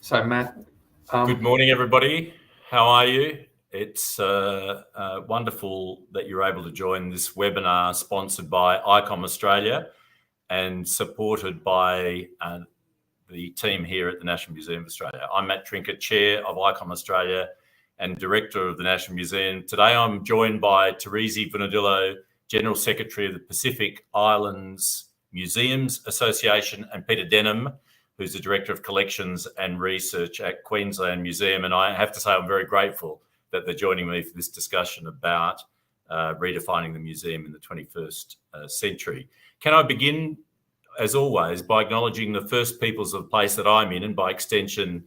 So, Matt. Good morning, everybody. How are you? It's wonderful that you're able to join this webinar sponsored by ICOM Australia and supported by the team here at the National Museum of Australia. I'm Matt Trinca, Chair of ICOM Australia and Director of the National Museum. Today I'm joined by Tarisi Vunidilo, General Secretary of the Pacific Islands Museums Association, and Peter Denham, who's the Director of Collections and Research at Queensland Museum. And I have to say I'm very grateful that they're joining me for this discussion about redefining the museum in the 21st century. Can I begin, as always, by acknowledging the First Peoples of the place that I'm in, and by extension,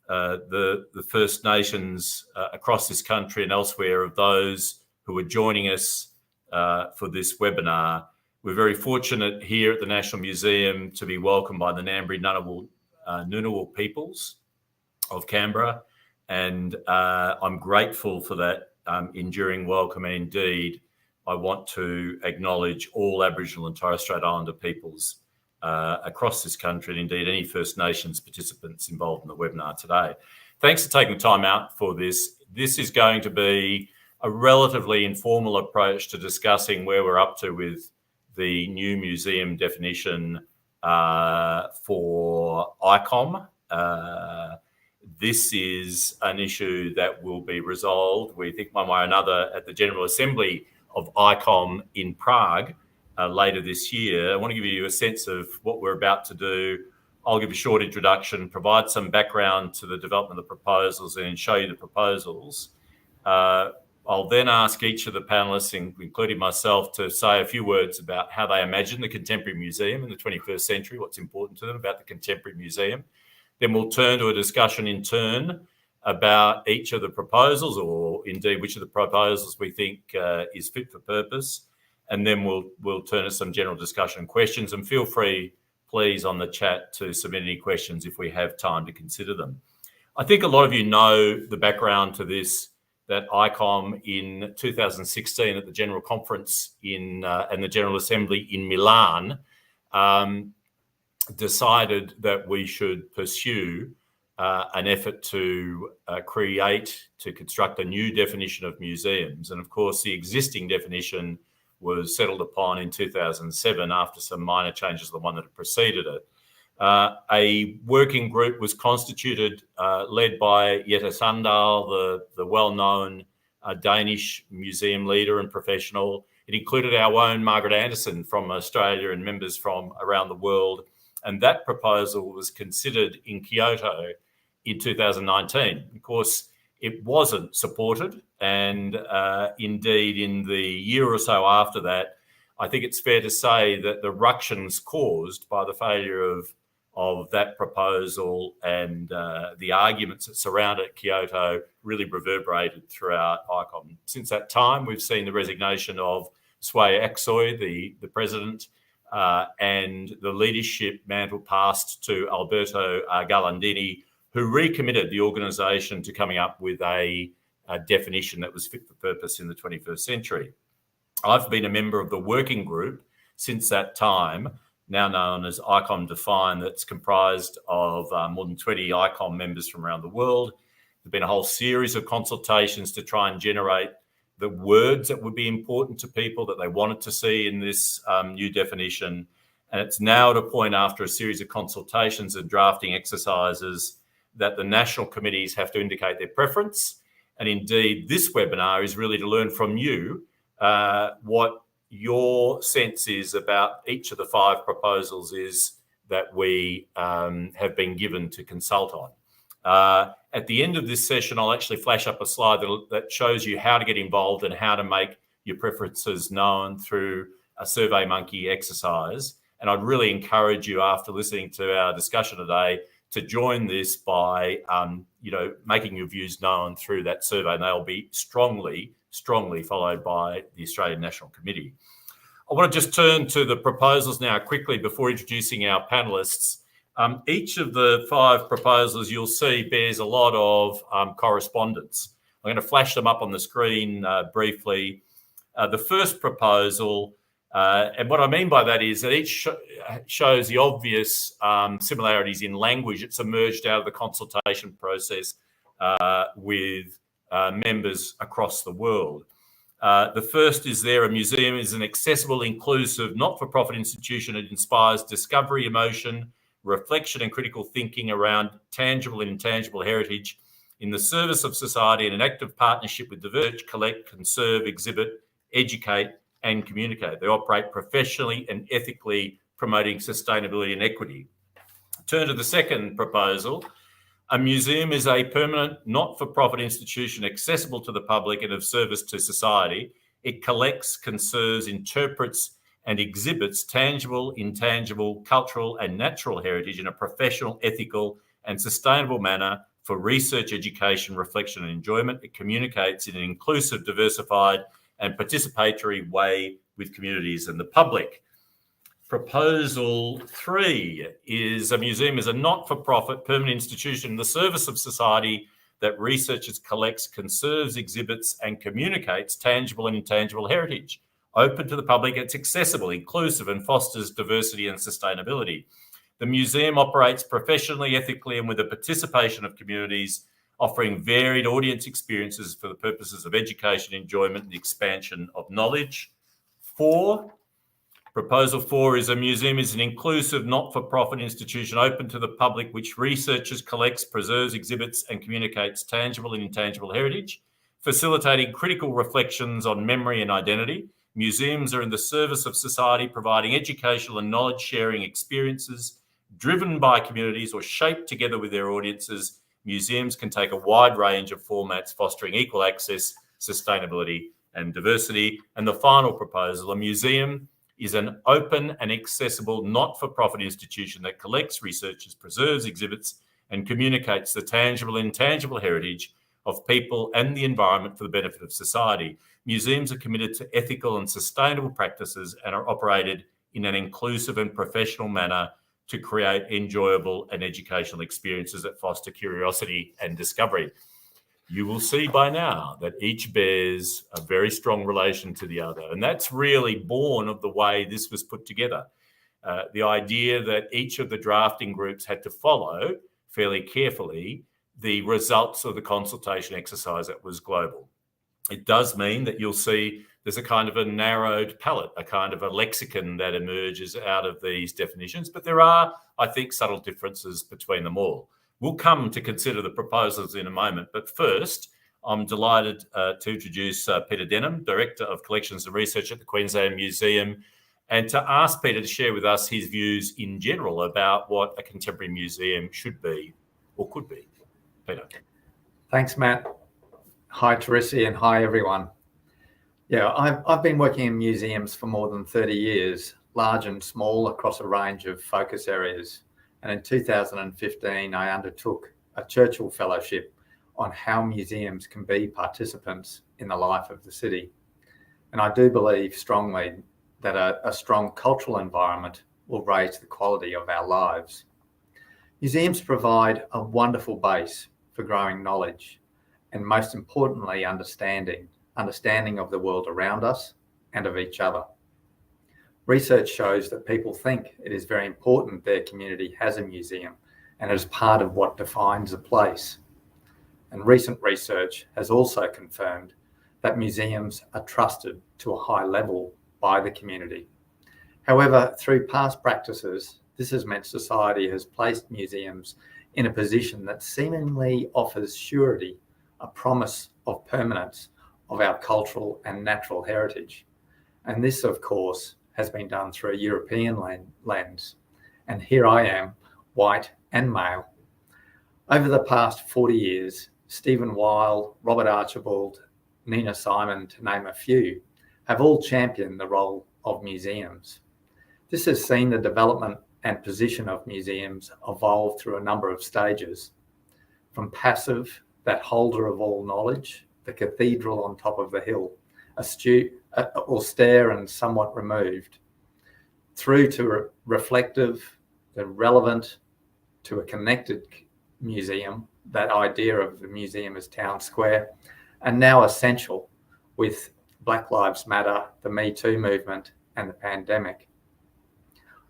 the First Nations across this country and elsewhere, of those who are joining us for this webinar. We're very fortunate here at the National Museum to be welcomed by the Ngambri Ngunnawal peoples of Canberra, and I'm grateful for that enduring welcome. And indeed, I want to acknowledge all Aboriginal and Torres Strait Islander peoples across this country, and indeed any First Nations participants involved in the webinar today. Thanks for taking the time out for this. This is going to be a relatively informal approach to discussing where we're up to with the new museum definition for ICOM. This is an issue that will be resolved, we think, one way or another at the General Assembly of ICOM in Prague later this year. I want to give you a sense of what we're about to do. I'll give a short introduction, provide some background to the development of the proposals, and show you the proposals. I'll then ask each of the panelists, including myself, to say a few words about how they imagine the contemporary museum in the 21st century, what's important to them about the contemporary museum. Then we'll turn to a discussion in turn about each of the proposals, or indeed which of the proposals we think is fit for purpose. And then we'll turn to some general discussion and questions. And feel free, please, on the chat to submit any questions if we have time to consider them. I think a lot of you know the background to this, that ICOM in 2016 at the General Conference and the General Assembly in Milan decided that we should pursue an effort to construct a new definition of museums. And of course, the existing definition was settled upon in 2007 after some minor changes to the one that had preceded it. A working group was constituted, led by Jette Sandal, the well-known Danish museum leader and professional. It included our own Margaret Anderson from Australia and members from around the world. And that proposal was considered in Kyoto in 2019. Of course, it wasn't supported. And indeed, in the year or so after that, I think it's fair to say that the ructions caused by the failure of that proposal and the arguments that surrounded Kyoto really reverberated throughout ICOM. Since that time, we've seen the resignation of Sway Aksoy, the president, and the leadership mantle passed to Alberto Galandini, who recommitted the organisation to coming up with a definition that was fit for purpose in the 21st century. I've been a member of the working group since that time, now known as ICOM Define, that's comprised of more than 20 ICOM members from around the world. There's been a whole series of consultations to try and generate the words that would be important to people that they wanted to see in this new definition. And it's now at a point, after a series of consultations and drafting exercises, that the national committees have to indicate their preference. And indeed, this webinar is really to learn from you what your sense is about each of the 5 proposals is that we have been given to consult on. At the end of this session, I'll actually flash up a slide that shows you how to get involved and how to make your preferences known through a SurveyMonkey exercise. And I'd really encourage you, after listening to our discussion today, to join this by making your views known through that survey, and they'll be strongly followed by the Australian National Committee. I want to just turn to the proposals now quickly before introducing our panellists. Each of the 5 proposals you'll see bears a lot of correspondence. I'm going to flash them up on the screen briefly. The first proposal And what I mean by that is that each shows the obvious similarities in language. It's emerged out of the consultation process with members across the world. The first is there, a museum is an accessible, inclusive, not-for-profit institution that inspires discovery, emotion, reflection and critical thinking around tangible and intangible heritage in the service of society in an active partnership with diverse, collect, conserve, exhibit, educate and communicate. They operate professionally and ethically, promoting sustainability and equity. Turn to the second proposal. A museum is a permanent, not-for-profit institution accessible to the public and of service to society. It collects, conserves, interprets and exhibits tangible, intangible, cultural and natural heritage in a professional, ethical and sustainable manner for research, education, reflection and enjoyment. It communicates in an inclusive, diversified and participatory way with communities and the public. Proposal 3 is a museum is a not-for-profit permanent institution in the service of society that researches, collects, conserves, exhibits and communicates tangible and intangible heritage. Open to the public, it's accessible, inclusive and fosters diversity and sustainability. The museum operates professionally, ethically and with the participation of communities, offering varied audience experiences for the purposes of education, enjoyment and the expansion of knowledge. Proposal 4 is a museum is an inclusive, not-for-profit institution open to the public which researches, collects, preserves, exhibits and communicates tangible and intangible heritage, facilitating critical reflections on memory and identity. Museums are in the service of society, providing educational and knowledge-sharing experiences driven by communities or shaped together with their audiences. Museums can take a wide range of formats, fostering equal access, sustainability and diversity. And the final proposal, a museum is an open and accessible, not-for-profit institution that collects, researches, preserves, exhibits and communicates the tangible and intangible heritage of people and the environment for the benefit of society. Museums are committed to ethical and sustainable practices and are operated in an inclusive and professional manner to create enjoyable and educational experiences that foster curiosity and discovery. You will see by now that each bears a very strong relation to the other. And that's really born of the way this was put together. The idea that each of the drafting groups had to follow fairly carefully the results of the consultation exercise that was global. It does mean that you'll see there's a kind of a narrowed palette, a kind of a lexicon that emerges out of these definitions, but there are, I think, subtle differences between them all. We'll come to consider the proposals in a moment, but first, I'm delighted to introduce Peter Denham, Director of Collections and Research at the Queensland Museum, and to ask Peter to share with us his views in general about what a contemporary museum should be or could be. Peter. Thanks, Matt. Hi, Tarisi, and hi, everyone. Yeah, I've been working in museums for more than 30 years, large and small, across a range of focus areas. And in 2015, I undertook a Churchill Fellowship on how museums can be participants in the life of the city. And I do believe strongly that a strong cultural environment will raise the quality of our lives. Museums provide a wonderful base for growing knowledge and, most importantly, understanding of the world around us and of each other. Research shows that people think it is very important their community has a museum and is part of what defines a place. And recent research has also confirmed that museums are trusted to a high level by the community. However, through past practices, this has meant society has placed museums in a position that seemingly offers surety, a promise of permanence of our cultural and natural heritage. And this, of course, has been done through a European lens. And here I am, white and male. Over the past 40 years, Stephen Weil, Robert Archibald, Nina Simon, to name a few, have all championed the role of museums. This has seen the development and position of museums evolve through a number of stages, from passive, that holder of all knowledge, the cathedral on top of the hill, austere and somewhat removed, through to reflective, the relevant, to a connected museum, that idea of the museum as town square, and now essential with Black Lives Matter, the Me Too movement, and the pandemic.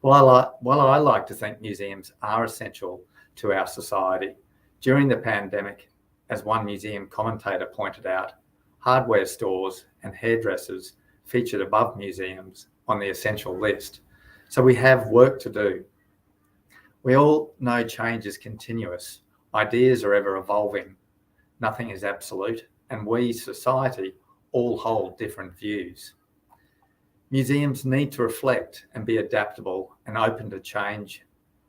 While I like to think museums are essential to our society, during the pandemic, as one museum commentator pointed out, hardware stores and hairdressers featured above museums on the essential list. So we have work to do. We all know change is continuous. Ideas are ever evolving. Nothing is absolute, and we, society, all hold different views. Museums need to reflect and be adaptable and open to change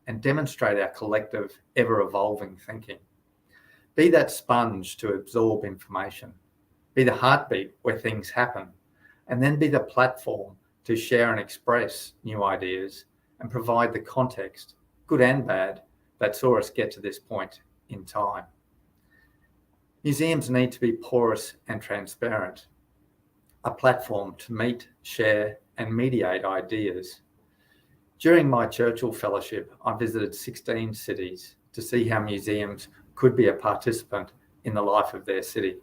and demonstrate our collective, ever-evolving thinking. Be that sponge to absorb information. Be the heartbeat where things happen, and then be the platform to share and express new ideas and provide the context, good and bad, that saw us get to this point in time. Museums need to be porous and transparent, a platform to meet, share, and mediate ideas. During my Churchill Fellowship, I visited 16 cities to see how museums could be a participant in the life of their city.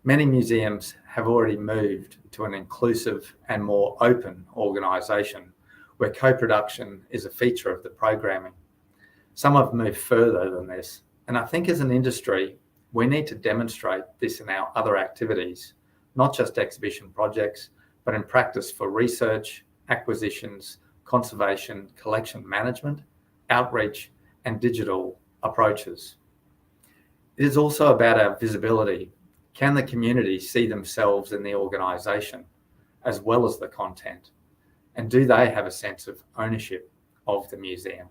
Many museums have already moved to an inclusive and more open organisation where co-production is a feature of the programming. Some have moved further than this, and I think as an industry, we need to demonstrate this in our other activities, not just exhibition projects, but in practice for research, acquisitions, conservation, collection management, outreach, and digital approaches. It is also about our visibility. Can the community see themselves in the organisation as well as the content? And do they have a sense of ownership of the museum?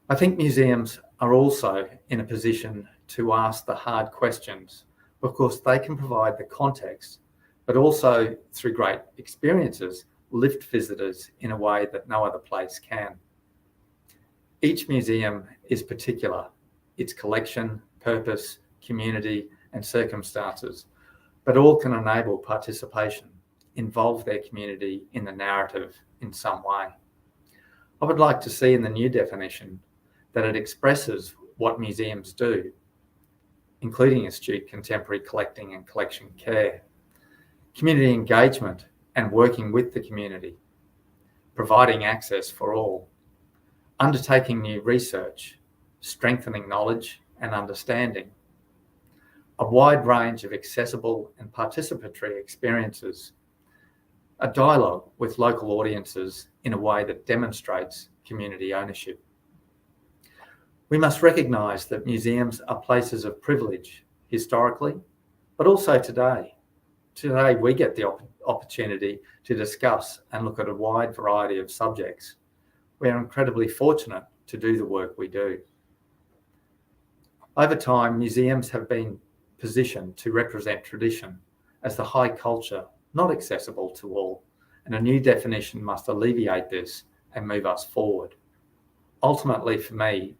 I think museums are also in a position to ask the hard questions because they can provide the context, but also through great experiences, lift visitors in a way that no other place can. Each museum is particular, its collection, purpose, community, and circumstances, but all can enable participation, involve their community in the narrative in some way. I would like to see in the new definition that it expresses what museums do, including astute contemporary collecting and collection care, community engagement and working with the community, providing access for all, undertaking new research, strengthening knowledge and understanding, a wide range of accessible and participatory experiences, a dialogue with local audiences in a way that demonstrates community ownership. We must recognise that museums are places of privilege historically, but also today. Today we get the opportunity to discuss and look at a wide variety of subjects. We are incredibly fortunate to do the work we do. Over time, museums have been positioned to represent tradition as the high culture, not accessible to all, and a new definition must alleviate this and move us forward. Ultimately, for me,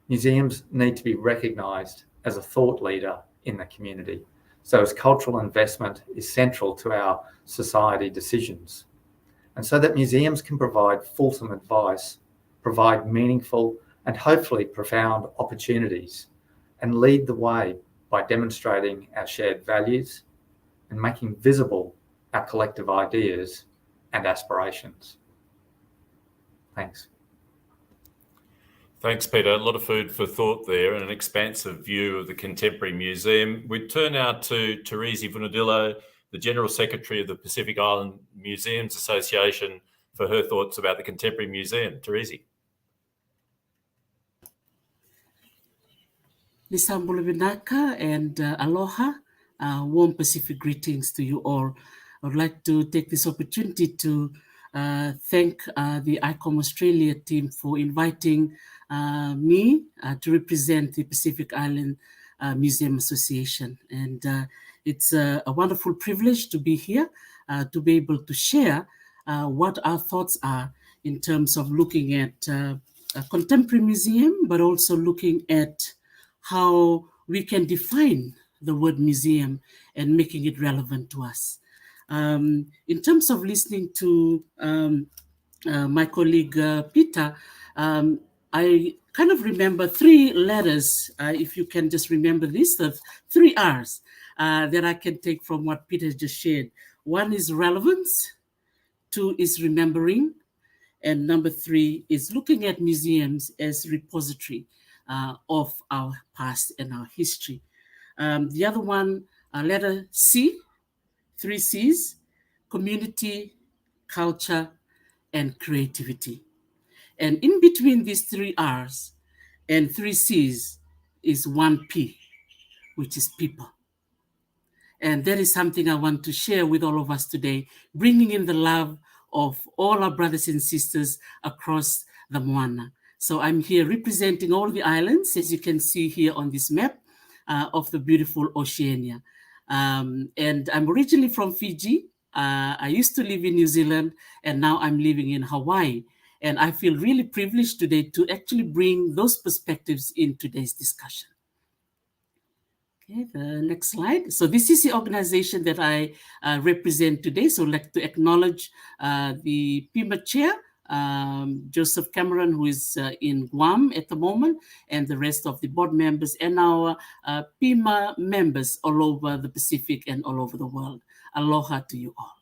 museums need to be recognised as a thought leader in the community, so as cultural investment is central to our society decisions, and so that museums can provide fulsome advice, provide meaningful and hopefully profound opportunities, and lead the way by demonstrating our shared values and making visible our collective ideas and aspirations. Thanks. Thanks, Peter. A lot of food for thought there and an expansive view of the Contemporary Museum. We turn now to Tarisi Vunidilo, the General Secretary of the Pacific Island Museums Association, for her thoughts about the Contemporary Museum. Tarisi. Lisambula Vinaka and aloha. Warm Pacific greetings to you all. I would like to take this opportunity to thank the ICOM Australia team for inviting me to represent the Pacific Island Museum Association. And it's a wonderful privilege to be here, to be able to share what our thoughts are in terms of looking at a contemporary museum, but also looking at how we can define the word museum and making it relevant to us. In terms of listening to my colleague Peter, I kind of remember three letters, if you can just remember this, the three R's that I can take from what Peter just shared. One is relevance, 2 is remembering. And number 3 is looking at museums as repository of our past and our history. The other one, letter C, 3 C's, community, culture, and creativity. And in between these 3 R's and 3 C's is 1 P, which is people. And that is something I want to share with all of us today, bringing in the love of all our brothers and sisters across the Moana. So I'm here representing all the islands, as you can see here on this map of the beautiful Oceania. And I'm originally from Fiji. I used to live in New Zealand, and now I'm living in Hawaii. And I feel really privileged today to actually bring those perspectives in today's discussion. Okay, the next slide. So this is the organization that I represent today. So I'd like to acknowledge the PIMA chair, Joseph Cameron, who is in Guam at the moment, and the rest of the board members and our PIMA members all over the Pacific and all over the world. Aloha to you all.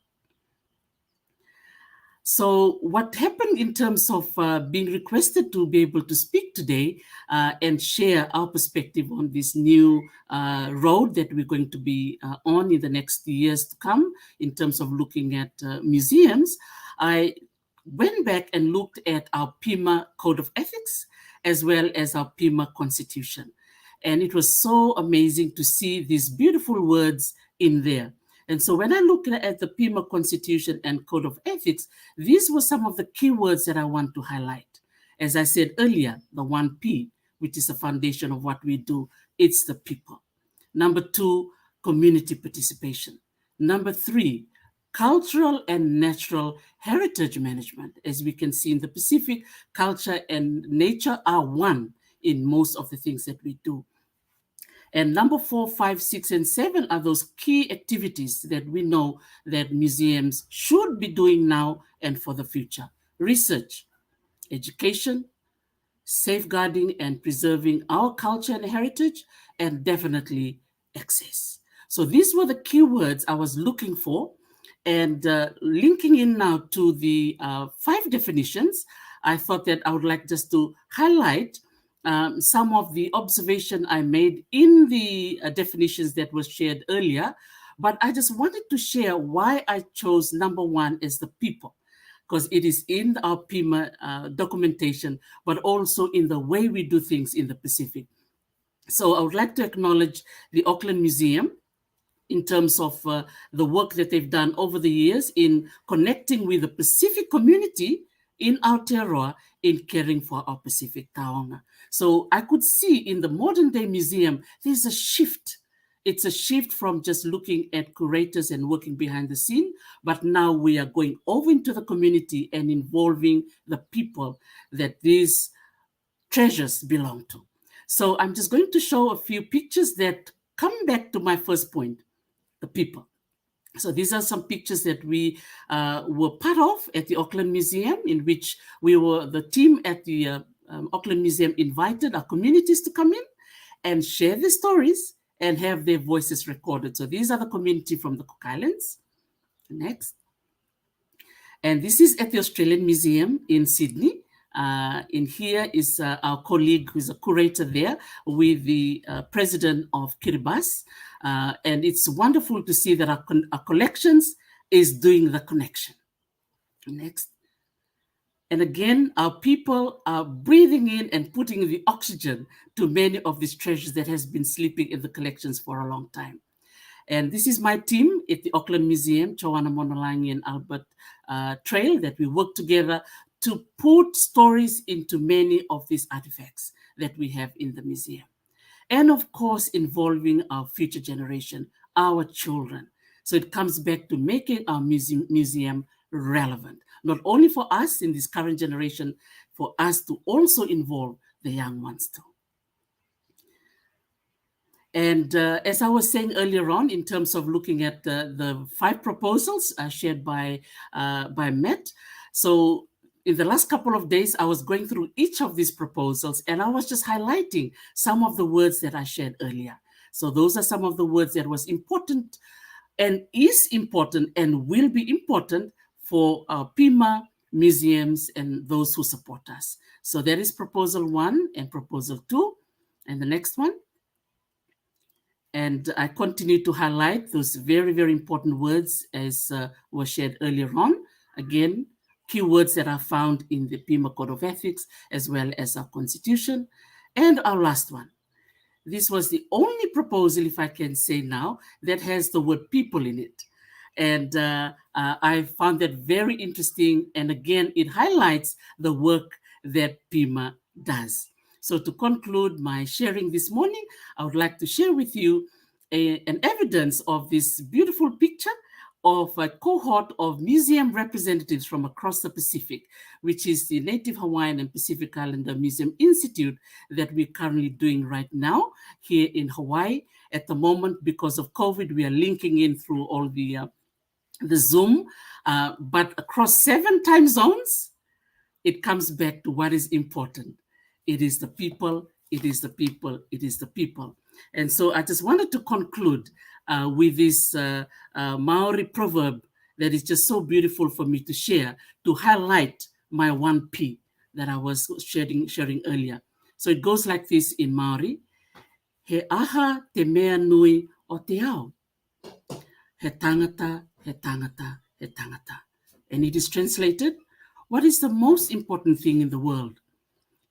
So what happened in terms of being requested to be able to speak today and share our perspective on this new road that we're going to be on in the next years to come in terms of looking at museums, I went back and looked at our PIMA Code of Ethics as well as our PIMA Constitution. And it was so amazing to see these beautiful words in there. And so when I look at the PIMA Constitution and Code of Ethics, these were some of the key words that I want to highlight. As I said earlier, the 1 P, which is the foundation of what we do, it's the people. Number 2, community participation. Number 3, cultural and natural heritage management. As we can see in the Pacific, culture and nature are one in most of the things that we do. And number 4, 5, 6, and 7 are those key activities that we know that museums should be doing now and for the future. Research, education, safeguarding and preserving our culture and heritage, and definitely access. So these were the keywords I was looking for. And linking in now to the 5 definitions, I thought that I would like just to highlight some of the observation I made in the definitions that was shared earlier, but I just wanted to share why I chose number 1 as the people, because it is in our PIMA documentation, but also in the way we do things in the Pacific. So I would like to acknowledge the Auckland Museum in terms of the work that they've done over the years in connecting with the Pacific community in Aotearoa in caring for our Pacific taonga. So I could see in the modern day museum, there's a shift. It's a shift from just looking at curators and working behind the scene, but now we are going over into the community and involving the people that these treasures belong to. So I'm just going to show a few pictures that come back to my first point, the people. So these are some pictures that we were part of at the Auckland Museum, in which we were, the team at the Auckland Museum invited our communities to come in and share their stories and have their voices recorded. So these are the community from the Cook Islands. Next. And this is at the Australian Museum in Sydney. In here is our colleague who's a curator there with the president of Kiribati. And it's wonderful to see that our collections is doing the connection. Next. And again, our people are breathing in and putting the oxygen to many of these treasures that has been sleeping in the collections for a long time. And this is my team at the Auckland Museum, Choana Monolangi and Albert Trail, that we work together to put stories into many of these artifacts that we have in the museum. And of course, involving our future generation, our children. So it comes back to making our museum relevant, not only for us in this current generation, for us to also involve the young ones too. And as I was saying earlier on, in terms of looking at the 5 proposals shared by Matt, so in the last couple of days, I was going through each of these proposals and I was just highlighting some of the words that I shared earlier. So those are some of the words that was important and is important and will be important for our PIMA, museums, and those who support us. So there is proposal 1 and proposal 2, and the next one. And I continue to highlight those very, very important words as was shared earlier on. Again, keywords that are found in the PIMA Code of Ethics, as well as our Constitution. And our last one. This was the only proposal, if I can say now, that has the word people in it. And I found that very interesting. And again, it highlights the work that PIMA does. So to conclude my sharing this morning, I would like to share with you an evidence of this beautiful picture of a cohort of museum representatives from across the Pacific, which is the Native Hawaiian and Pacific Islander Museum Institute that we're currently doing right now here in Hawaii. At the moment, because of COVID, we are linking in through all the Zoom, but across 7 time zones, it comes back to what is important. It is the people, it is the people, it is the people. And so I just wanted to conclude with this Maori proverb that is just so beautiful for me to share, to highlight my 1P that I was sharing earlier. So it goes like this in Maori. He aha te mea nui o te ao. He tangata, he tangata, he tangata. And it is translated, what is the most important thing in the world?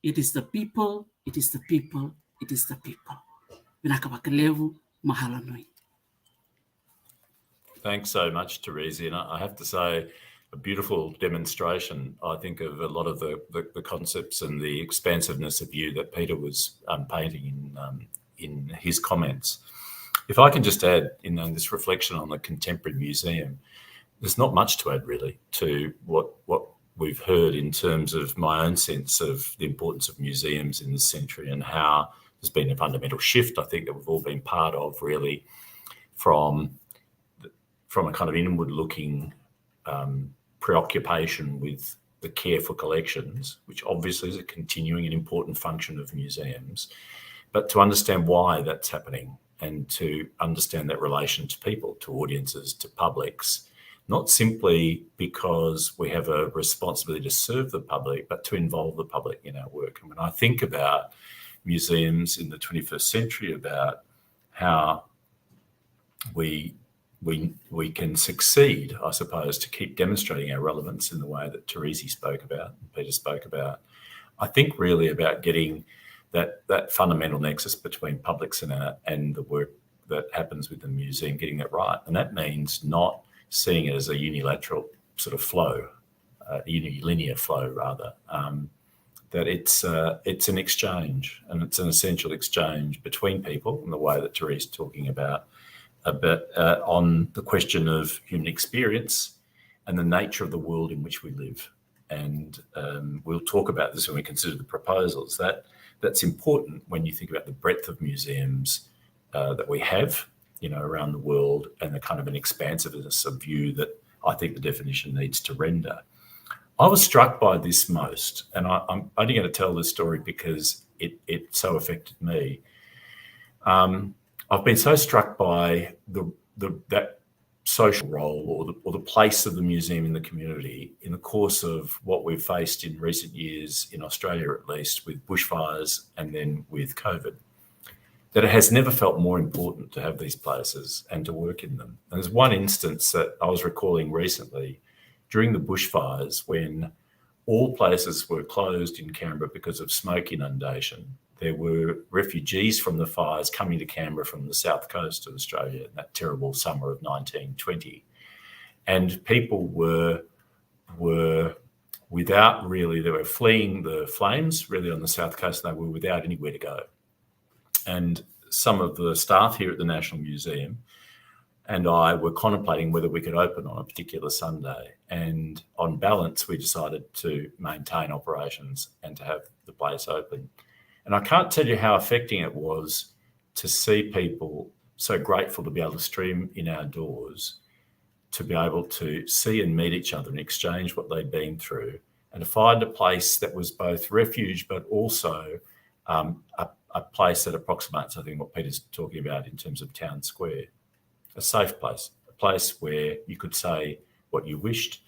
It is the people, it is the people, it is the people. Vinakawakalevu, mahalo nui. Thanks so much, Tarisi. And I have to say, a beautiful demonstration, I think, of a lot of the concepts and the expansiveness of view that Peter was painting in his comments. If I can just add in this reflection on the contemporary museum, there's not much to add really to what we've heard in terms of my own sense of the importance of museums in this century and how there's been a fundamental shift, I think, that we've all been part of really from a kind of inward-looking preoccupation with the care for collections, which obviously is a continuing and important function of museums, but to understand why that's happening and to understand that relation to people, to audiences, to publics, not simply because we have a responsibility to serve the public, but to involve the public in our work. And when I think about museums in the 21st century, about how we can succeed, I suppose, to keep demonstrating our relevance in the way that Tarisi spoke about, and Peter spoke about, I think really about getting that fundamental nexus between publics and the work that happens with the museum, getting that right. And that means not seeing it as a unilateral sort of flow, a unilinear flow rather, that it's an exchange, and it's an essential exchange between people in the way that Tarisi's talking about on the question of human experience and the nature of the world in which we live. And we'll talk about this when we consider the proposals. That's important when you think about the breadth of museums that we have, around the world, and the kind of an expansiveness of view that I think the definition needs to render. I was struck by this most, and I'm only going to tell this story because it so affected me. I've been so struck by that social role or the place of the museum in the community in the course of what we've faced in recent years, in Australia at least, with bushfires and then with COVID, that it has never felt more important to have these places and to work in them. And there's one instance that I was recalling recently during the bushfires when all places were closed in Canberra because of smoke inundation. There were refugees from the fires coming to Canberra from the south coast of Australia in that terrible summer of 1920. And people were without really, they were fleeing the flames really on the south coast, and they were without anywhere to go. And some of the staff here at the National Museum and I were contemplating whether we could open on a particular Sunday. And on balance, we decided to maintain operations and to have the place open. And I can't tell you how affecting it was to see people so grateful to be able to stream in our doors, to be able to see and meet each other and exchange what they'd been through, and to find a place that was both refuge but also a place that approximates, I think, what Peter's talking about in terms of town square. A safe place, a place where you could say what you wished,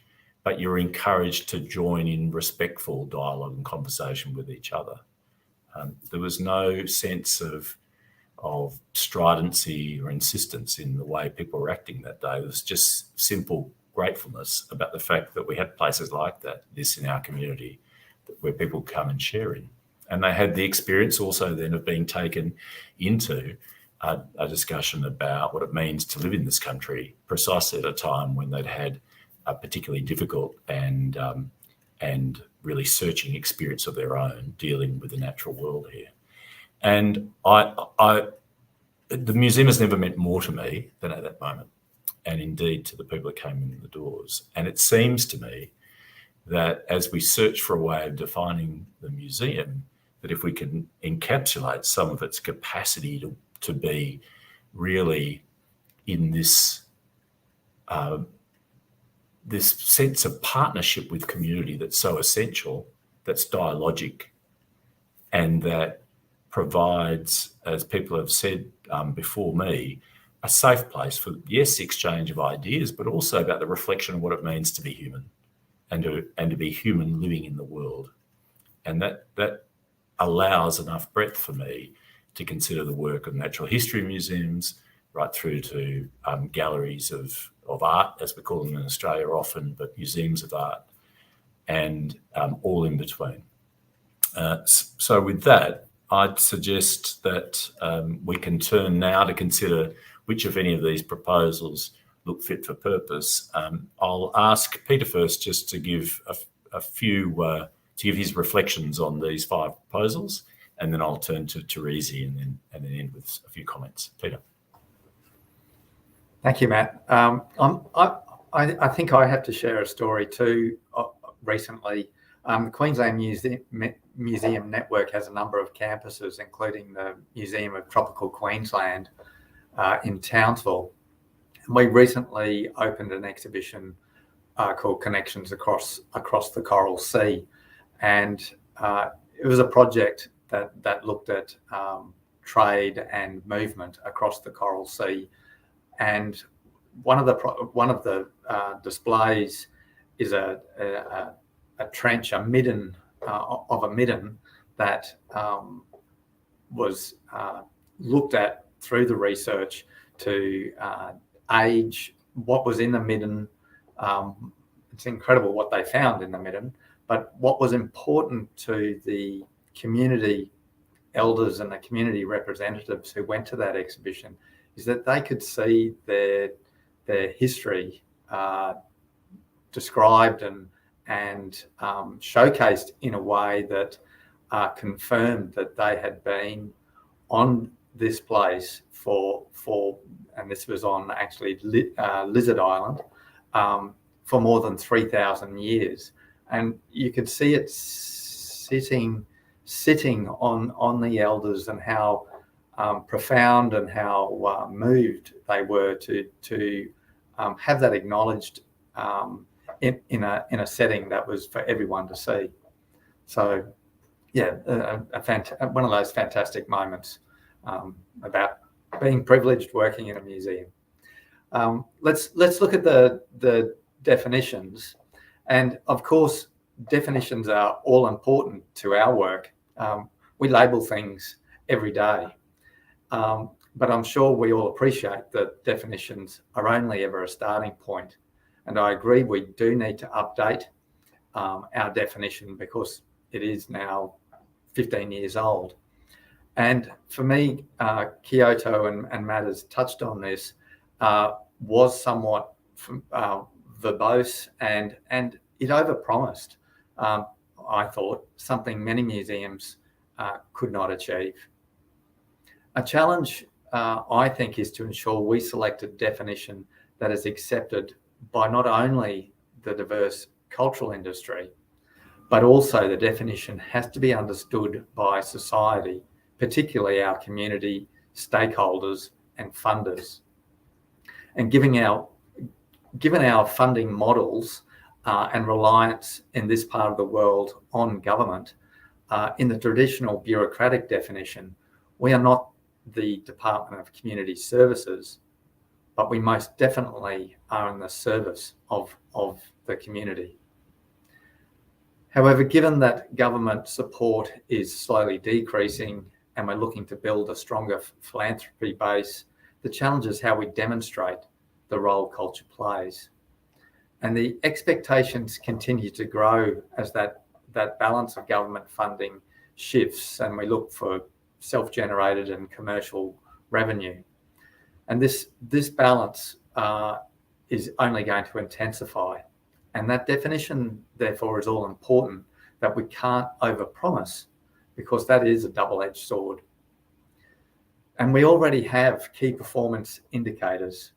but you're encouraged to join in respectful dialogue and conversation with each other. There was no sense of stridency or insistence in the way people were acting that day. It was just simple gratefulness about the fact that we had places like this in our community where people come and share in. And they had the experience also then of being taken into a discussion about what it means to live in this country, precisely at a time when they'd had a particularly difficult and really searching experience of their own dealing with the natural world here. And the museum has never meant more to me than at that moment, and indeed to the people that came in the doors. And it seems to me that as we search for a way of defining the museum, that if we can encapsulate some of its capacity to be really in this this sense of partnership with community that's so essential, that's dialogic, and that provides, as people have said before me, a safe place for, yes, exchange of ideas, but also about the reflection of what it means to be human and to be human living in the world. And that allows enough breadth for me to consider the work of natural history museums right through to galleries of art, as we call them in Australia often, but museums of art, and all in between. So with that, I'd suggest that we can turn now to consider which of any of these proposals look fit for purpose. I'll ask Peter first just to give a few, to give his reflections on these 5 proposals, and then I'll turn to Tarisi and then end with a few comments. Peter. Thank you, Matt. I think I have to share a story too. Recently, the Queensland Museum network has a number of campuses, including the Museum of Tropical Queensland in Townsville. And we recently opened an exhibition called Connections Across the Coral Sea, and it was a project that looked at trade and movement across the Coral Sea. And one of the displays is a trench, a midden of a midden that was looked at through the research to age what was in the midden. It's incredible what they found in the midden, but what was important to the community elders and the community representatives who went to that exhibition is that they could see their history described and showcased in a way that confirmed that they had been on this place for and this was on actually Lizard Island for more than 3,000 years, and you could see it sitting on the elders and how profound and how moved they were to have that acknowledged in a setting that was for everyone to see. So, yeah, one of those fantastic moments about being privileged working in a museum. Let's look at the definitions, and of course, definitions are all important to our work. We label things every day. But I'm sure we all appreciate that definitions are only ever a starting point. And I agree we do need to update our definition because it is now 15 years old. And for me, Kyoto, and Matt has touched on this, was somewhat verbose and it overpromised, I thought, something many museums could not achieve. A challenge, I think, is to ensure we select a definition that is accepted by not only the diverse cultural industry, but also the definition has to be understood by society, particularly our community stakeholders and funders. And given our funding models and reliance in this part of the world on government, in the traditional bureaucratic definition, we are not the Department of Community Services. but we most definitely are in the service of the community. However, given that government support is slowly decreasing and we're looking to build a stronger philanthropy base, the challenge is how we demonstrate the role culture plays. And the expectations continue to grow as that balance of government funding shifts and we look for self-generated and commercial revenue. And this balance is only going to intensify. And that definition, therefore, is all important, that we can't overpromise, because that is a double-edged sword. And we already have key performance indicators,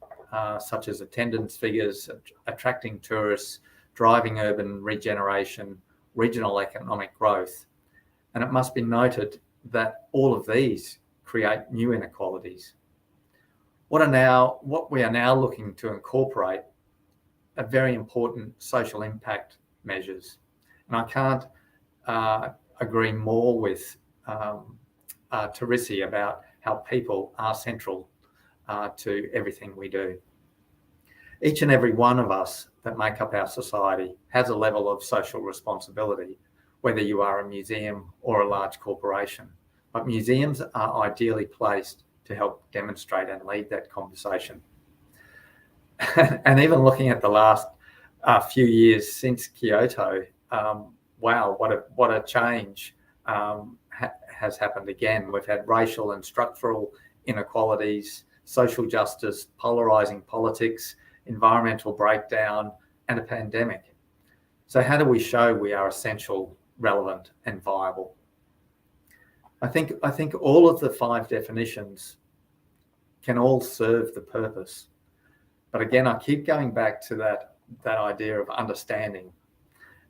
such as attendance figures, attracting tourists, driving urban regeneration, regional economic growth. And it must be noted that all of these create new inequalities. What we are now looking to incorporate are very important social impact measures. And I can't agree more with Tarisi about how people are central to everything we do. Each and every one of us that make up our society has a level of social responsibility, whether you are a museum or a large corporation. But museums are ideally placed to help demonstrate and lead that conversation. And even looking at the last few years since Kyoto, wow, what a change has happened again. We've had racial and structural inequalities, social justice, polarizing politics, environmental breakdown, and a pandemic. So how do we show we are essential, relevant, and viable? I think all of the 5 definitions can all serve the purpose. But again, I keep going back to that idea of understanding.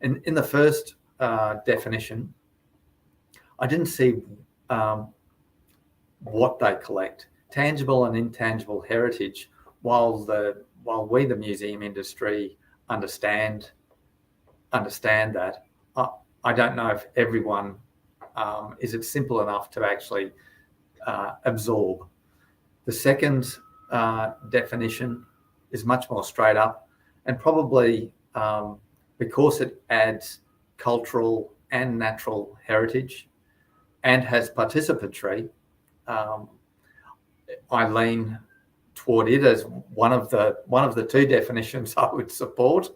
In the first definition, I didn't see what they collect. Tangible and intangible heritage, while we, the museum industry, understand that, I don't know if everyone is it simple enough to actually absorb. The second definition is much more straight up, and probably because it adds cultural and natural heritage and has participatory, I lean toward it as one of the 2 definitions I would support.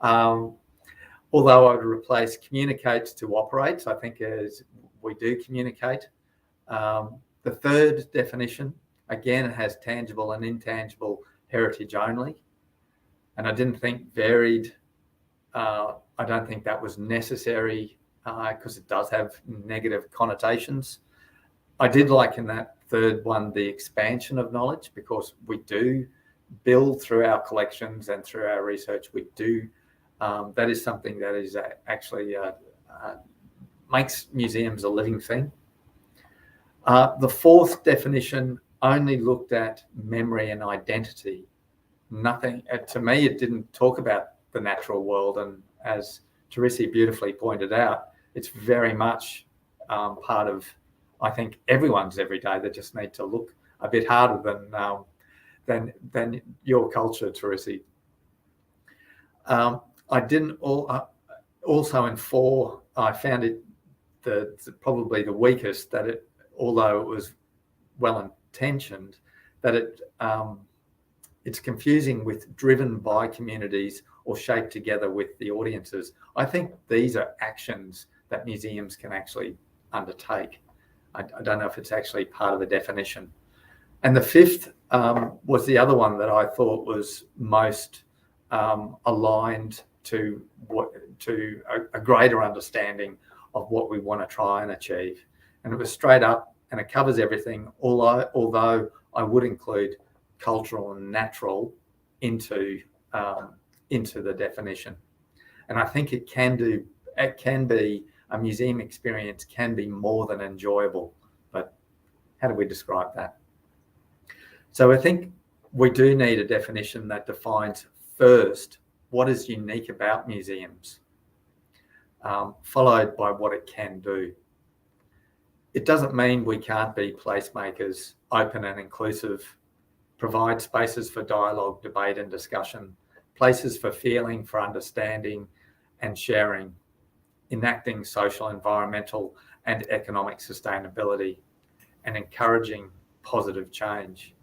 Although I would replace communicates to operates, I think as we do communicate. The third definition, again, has tangible and intangible heritage only. And I didn't think varied. I don't think that was necessary because it does have negative connotations. I did like in that third one the expansion of knowledge, because we do build through our collections and through our research. We do. That is something that is actually makes museums a living thing. The fourth definition only looked at memory and identity. Nothing, to me, it didn't talk about the natural world. And as Tarisi beautifully pointed out, it's very much part of, I think, everyone's everyday. They just need to look a bit harder than your culture, Tarisi. I didn't also in 4, I found it probably the weakest, that it, although it was well intentioned, that it's confusing with driven by communities or shaped together with the audiences. I think these are actions that museums can actually undertake. I don't know if it's actually part of the definition. And the 5th was the other one that I thought was most aligned to a greater understanding of what we want to try and achieve. And it was straight up, and it covers everything, although I would include cultural and natural into the definition. And I think it can be a museum experience can be more than enjoyable. But how do we describe that? So I think we do need a definition that defines first what is unique about museums, followed by what it can do. It doesn't mean we can't be placemakers, open and inclusive, provide spaces for dialogue, debate and discussion, places for feeling, for understanding and sharing, enacting social, environmental and economic sustainability, and encouraging positive change.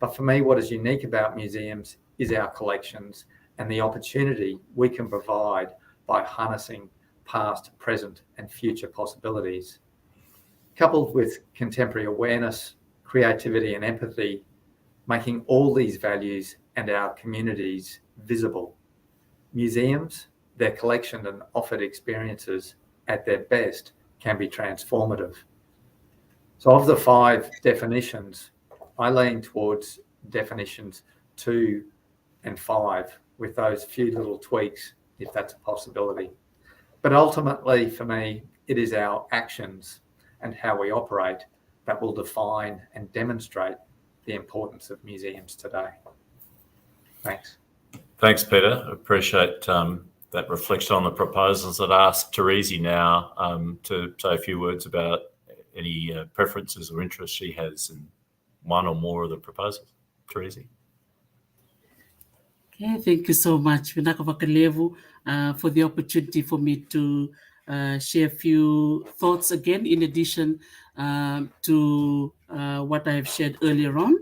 But for me, what is unique about museums is our collections and the opportunity we can provide by harnessing past, present and future possibilities. Coupled with contemporary awareness, creativity and empathy, making all these values and our communities visible. Museums, their collection and offered experiences at their best can be transformative. So of the 5 definitions, I lean towards definitions 2 and 5 with those few little tweaks, if that's a possibility. But ultimately for me, it is our actions and how we operate that will define and demonstrate the importance of museums today. Thanks. Thanks, Peter. I appreciate that reflection on the proposals. I'd ask Tarisi now to say a few words about any preferences or interests she has in one or more of the proposals. Tarisi. Okay, thank you so much, Vinaka Vakalevu, for the opportunity for me to share a few thoughts again, in addition to what I have shared earlier on.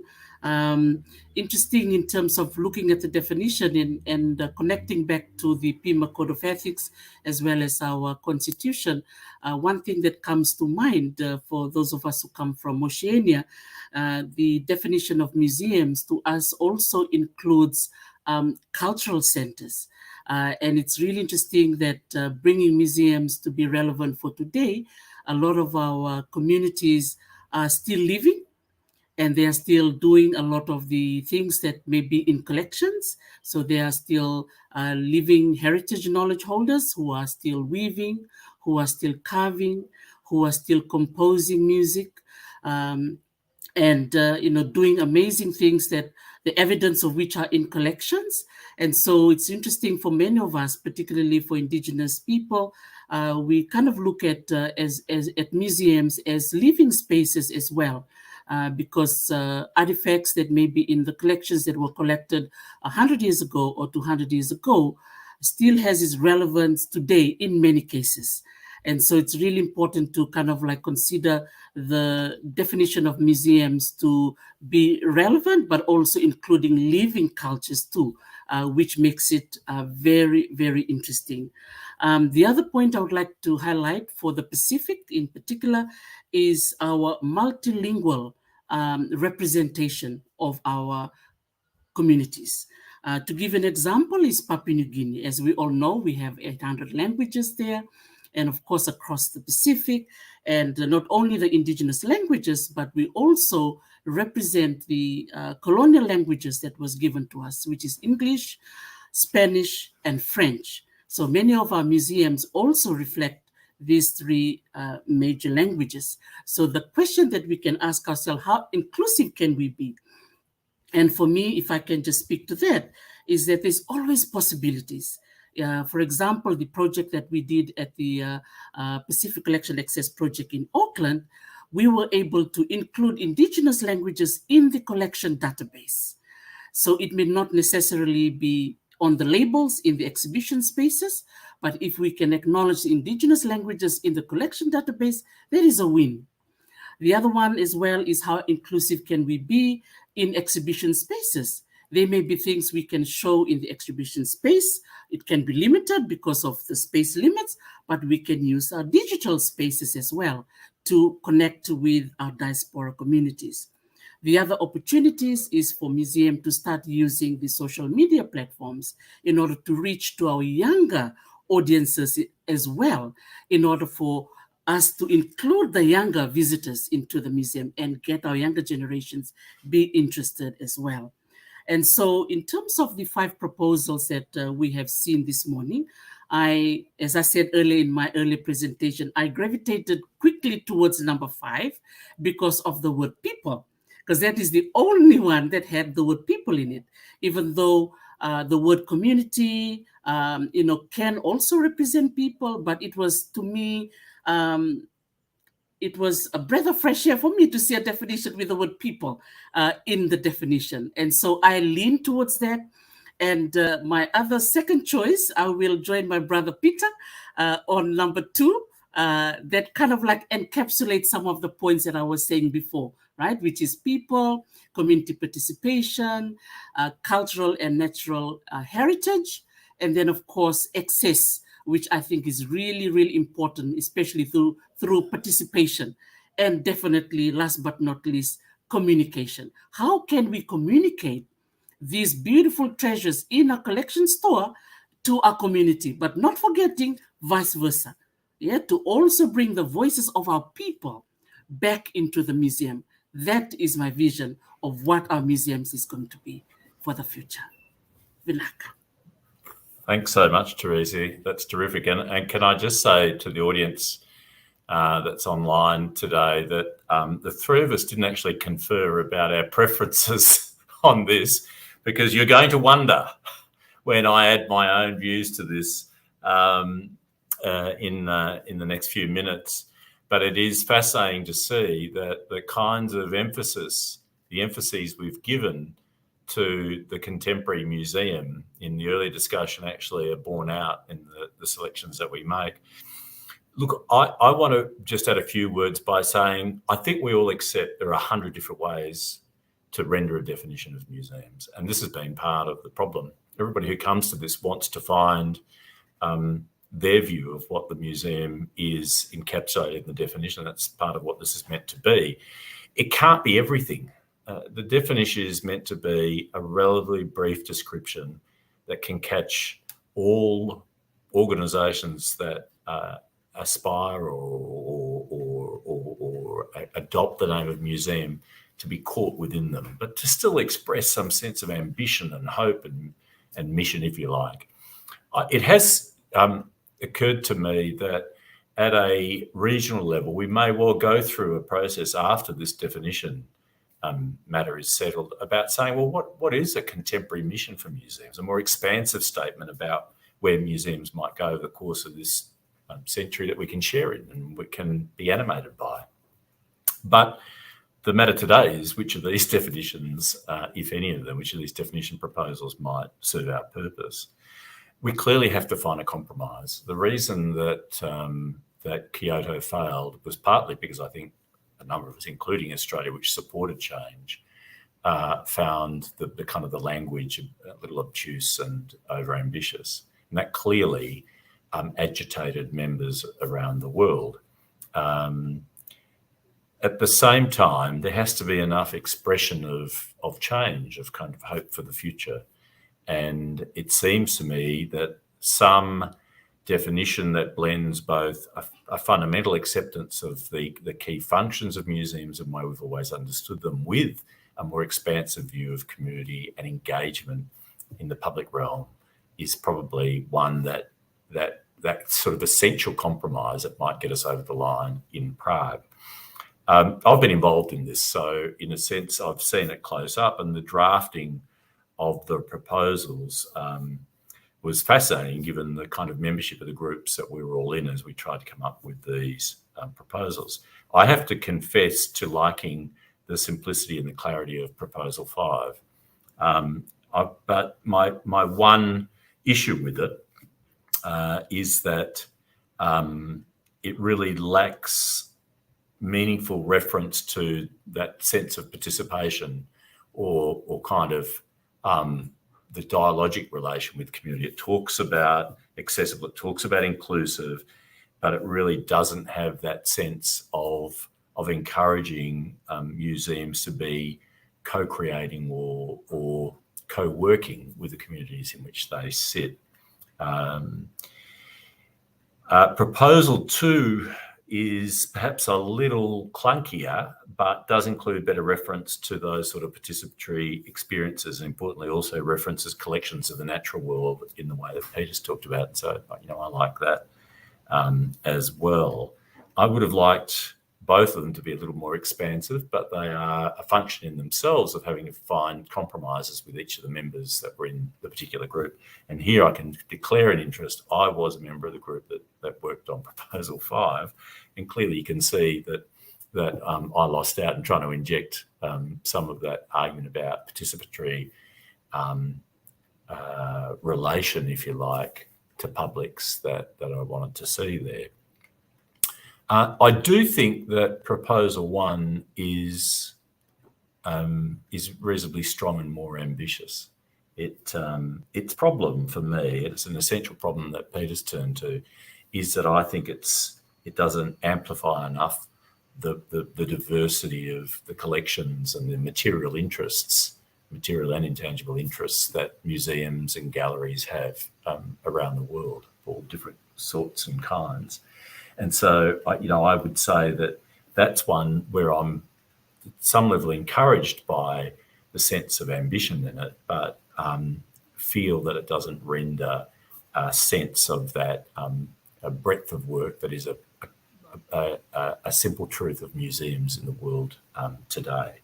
Interesting in terms of looking at the definition and connecting back to the PIMA Code of Ethics as well as our Constitution. One thing that comes to mind for those of us who come from Oceania, the definition of museums to us also includes cultural centers. And it's really interesting that bringing museums to be relevant for today, a lot of our communities are still living and they are still doing a lot of the things that may be in collections. So they are still living heritage knowledge holders who are still weaving, who are still carving, who are still composing music, and doing amazing things that the evidence of which are in collections. And so it's interesting for many of us, particularly for Indigenous people, we kind of look at museums as living spaces as well. Because artifacts that may be in the collections that were collected 100 years ago or 200 years ago still has its relevance today in many cases. And so it's really important to kind of like consider the definition of museums to be relevant, but also including living cultures too, which makes it very, very interesting. The other point I would like to highlight for the Pacific in particular is our multilingual representation of our communities. To give an example is Papua New Guinea. As we all know, we have 800 languages there, and of course across the Pacific, and not only the indigenous languages, but we also represent the colonial languages that was given to us, which is English, Spanish, and French. So many of our museums also reflect these 3 major languages. So the question that we can ask ourselves, how inclusive can we be? And for me, if I can just speak to that, is that there's always possibilities. For example, the project that we did at the Pacific Collection Access Project in Auckland, we were able to include Indigenous languages in the collection database. So it may not necessarily be on the labels in the exhibition spaces, but if we can acknowledge the Indigenous languages in the collection database, there is a win. The other one as well is how inclusive can we be in exhibition spaces? There may be things we can show in the exhibition space. It can be limited because of the space limits, but we can use our digital spaces as well to connect with our diaspora communities. The other opportunities is for museum to start using the social media platforms in order to reach to our younger audiences as well, in order for us to include the younger visitors into the museum and get our younger generations be interested as well. And so in terms of the 5 proposals that we have seen this morning, as I said earlier in my earlier presentation, I gravitated quickly towards number 5 because of the word people, because that is the only one that had the word people in it, even though the word community, can also represent people, but it was, to me, it was a breath of fresh air for me to see a definition with the word people in the definition. And so I lean towards that. And my other second choice, I will join my brother Peter on number 2, that kind of like encapsulates some of the points that I was saying before, right? Which is people, community participation, cultural and natural heritage, and then of course access, which I think is really, really important, especially through participation. And definitely, last but not least, communication. How can we communicate these beautiful treasures in a collection store to our community, but not forgetting vice versa? Yeah, to also bring the voices of our people back into the museum. That is my vision of what our museums is going to be for the future. Vinaka. Thanks so much, Tarisi. That's terrific. And can I just say to the audience that's online today that the three of us didn't actually confer about our preferences on this, because you're going to wonder when I add my own views to this in the next few minutes. But it is fascinating to see that the kinds of emphases we've given to the contemporary museum in the early discussion actually are borne out in the selections that we make. Look, I want to just add a few words by saying I think we all accept there are 100 different ways to render a definition of museums, and this has been part of the problem. Everybody who comes to this wants to find their view of what the museum is encapsulated in the definition. That's part of what this is meant to be. It can't be everything. The definition is meant to be a relatively brief description that can catch all organisations that aspire or adopt the name of museum to be caught within them, but to still express some sense of ambition and hope and mission, if you like. It has occurred to me that at a regional level, we may well go through a process after this definition matter is settled about saying, well, what is a contemporary mission for museums? A more expansive statement about where museums might go over the course of this century that we can share in and we can be animated by. But the matter today is which of these definitions, if any of them, which of these definition proposals might serve our purpose. We clearly have to find a compromise. The reason that Kyoto failed was partly because I think a number of us, including Australia, which supported change, found the kind of the language a little obtuse and overambitious. And that clearly agitated members around the world. At the same time, there has to be enough expression of change, of kind of hope for the future. And it seems to me that some definition that blends both a fundamental acceptance of the key functions of museums and the way we've always understood them, with a more expansive view of community and engagement in the public realm, is probably one that sort of essential compromise that might get us over the line in Prague. I've been involved in this, so in a sense I've seen it close up, and the drafting of the proposals was fascinating, given the kind of membership of the groups that we were all in as we tried to come up with these proposals. I have to confess to liking the simplicity and the clarity of Proposal 5. But my one issue with it is that it really lacks meaningful reference to that sense of participation or kind of the dialogic relation with community. It talks about accessible, it talks about inclusive, but it really doesn't have that sense of encouraging museums to be co-creating or co-working with the communities in which they sit. Proposal 2 is perhaps a little clunkier, but does include better reference to those sort of participatory experiences, and importantly also references collections of the natural world in the way that Peter's talked about. So, I like that as well. I would have liked both of them to be a little more expansive, but they are a function in themselves of having to find compromises with each of the members that were in the particular group. And here I can declare an interest. I was a member of the group that worked on Proposal 5, and clearly you can see that I lost out in trying to inject some of that argument about participatory relation, if you like, to publics that I wanted to see there. I do think that Proposal 1 is reasonably strong and more ambitious. Its problem for me, it's an essential problem that Peter's turned to, is that I think it doesn't amplify enough the diversity of the collections and the material and intangible interests that museums and galleries have around the world, all different sorts and kinds. And so, I would say that that's one where I'm at some level encouraged by the sense of ambition in it, but feel that it doesn't render a sense of that a breadth of work that is a simple truth of museums in the world today.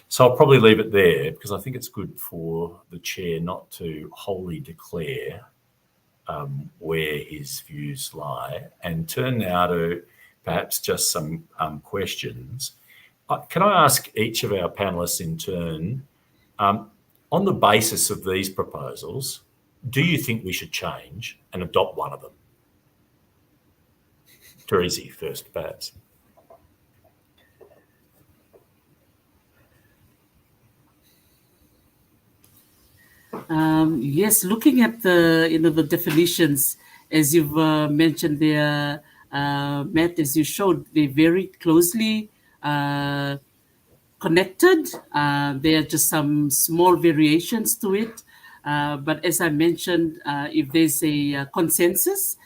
So I'll probably leave it there, because I think it's good for the chair not to wholly declare where his views lie, and turn now to perhaps just some questions. Can I ask each of our panellists in turn, on the basis of these proposals, do you think we should change and adopt one of them? Tarisi first, perhaps. Yes, looking at the definitions, as you've mentioned there, Matt, as you showed, they're very closely connected. There are just some small variations to it. But as I mentioned, if there's a consensus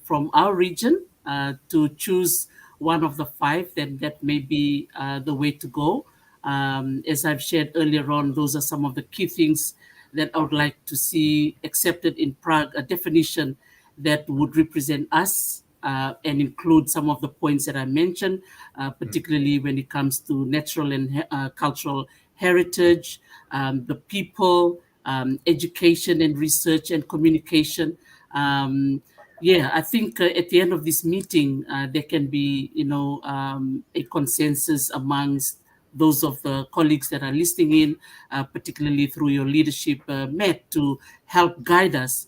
from our region to choose one of the 5, then that may be the way to go. As I've shared earlier on, those are some of the key things that I would like to see accepted in Prague, a definition that would represent us and include some of the points that I mentioned, particularly when it comes to natural and cultural heritage, the people, education and research and communication. I think at the end of this meeting, there can be, a consensus amongst those of the colleagues that are listening in, particularly through your leadership, Matt, to help guide us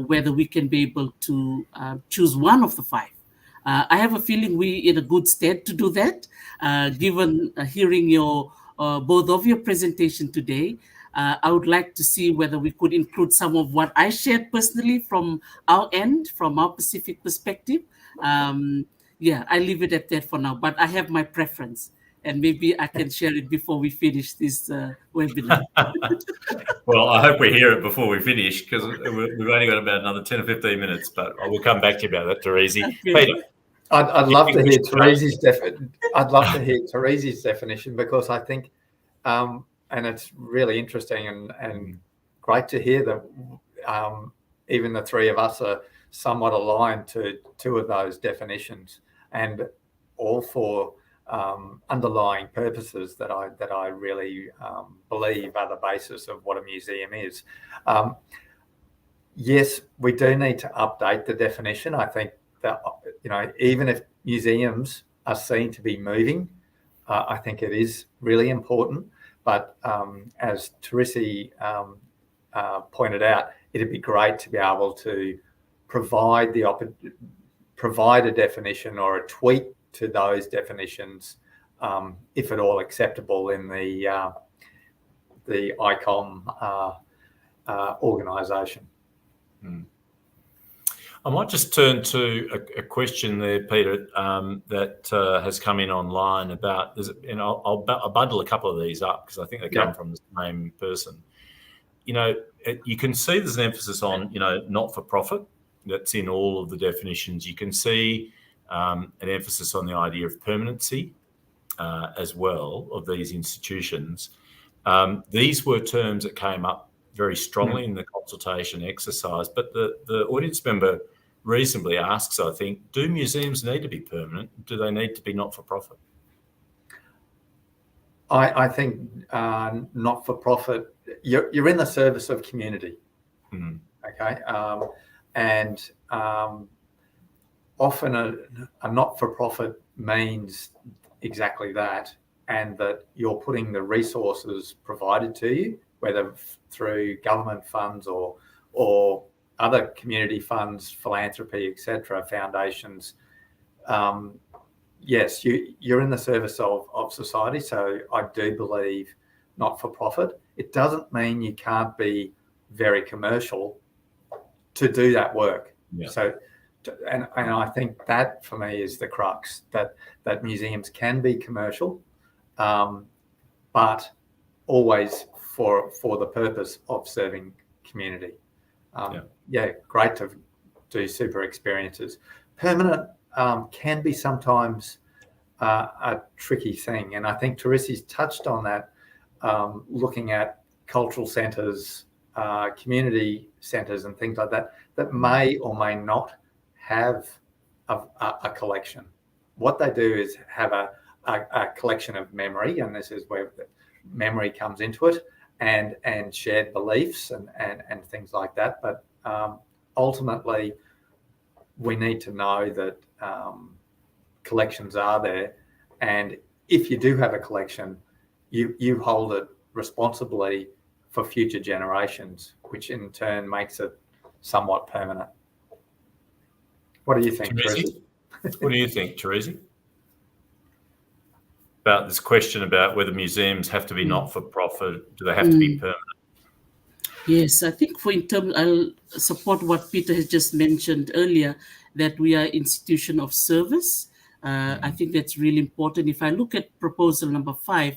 whether we can be able to choose one of the 5. I have a feeling we're in a good stead to do that, given hearing both of your presentation today. I would like to see whether we could include some of what I shared personally from our end, from our Pacific perspective. I leave it at that for now, but I have my preference, and maybe I can share it before we finish this webinar. Well, I hope we hear it before we finish, because we've only got about another 10 or 15 minutes, but I will come back to you about that, Tarisi. Okay. Peter, I'd love to hear Tarisi's definition, because I think, and it's really interesting and great to hear that even the 3 of us are somewhat aligned to 2 of those definitions, and all for underlying purposes that I really believe are the basis of what a museum is. Yes, we do need to update the definition. I think that, even if museums are seen to be moving, I think it is really important. But as Tarisi pointed out, it'd be great to be able to provide a definition or a tweak to those definitions, if at all acceptable in the ICOM organisation. I might just turn to a question there, Peter, that has come in online about, I'll bundle a couple of these up because I think they come from the same person. You can see there's an emphasis on, not-for-profit. That's in all of the definitions. You can see an emphasis on the idea of permanency as well of these institutions. These were terms that came up very strongly in the consultation exercise, but the audience member reasonably asks, I think, do museums need to be permanent? Do they need to be not-for-profit? I think not-for-profit, you're in the service of community, okay? And often a not-for-profit means exactly that, and that you're putting the resources provided to you, whether through government funds or other community funds, philanthropy, etc., foundations. Yes, you're in the service of society. So I do believe not-for-profit. It doesn't mean you can't be very commercial to do that work. Yeah. So, and I think that for me is the crux, that museums can be commercial, but always for the purpose of serving community. Great to do super experiences. Permanent can be sometimes a tricky thing, and I think Tarisi's touched on that, looking at cultural centres, community centres and things like that, that may or may not have a collection. What they do is have a collection of memory, and this is where memory comes into it, and shared beliefs and things like that. But ultimately, we need to know that collections are there, and if you do have a collection, you hold it responsibly for future generations, which in turn makes it somewhat permanent. What do you think, Tarisi? What do you think, Tarisi? About this question about whether museums have to be not-for-profit, do they have to be permanent? Yes, I think I'll support what Peter has just mentioned earlier, that we are institution of service. I think that's really important. If I look at proposal number 5,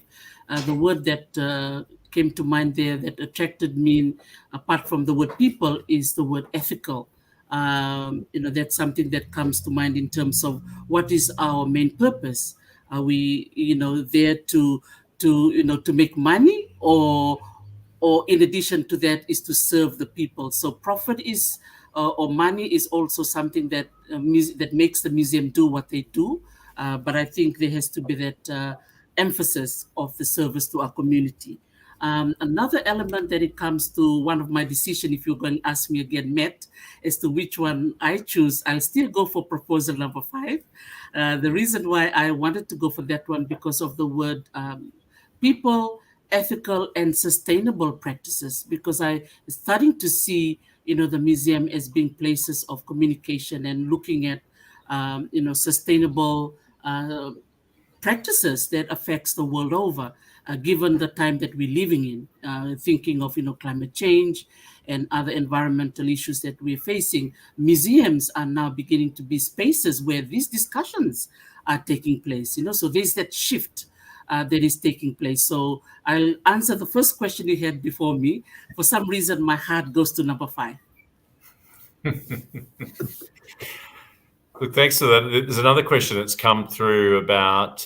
the word that came to mind there that attracted me, apart from the word people, is the word ethical. That's something that comes to mind in terms of what is our main purpose. Are we, there to make money, or in addition to that is to serve the people? So profit is, or money is also something that that makes the museum do what they do. But I think there has to be that emphasis of the service to our community. Another element that it comes to one of my decisions, if you're going to ask me again, Matt, as to which one I choose, I'll still go for proposal number 5. The reason why I wanted to go for that one, because of the word people, ethical and sustainable practices, because I starting to see, the museum as being places of communication and looking at, sustainable practices that affects the world over, given the time that we're living in, thinking of, climate change and other environmental issues that we're facing. Museums are now beginning to be spaces where these discussions are taking place, so there's that shift that is taking place. So I'll answer the first question you had before me. For some reason, my heart goes to number 5. Look, thanks for that. There's another question that's come through about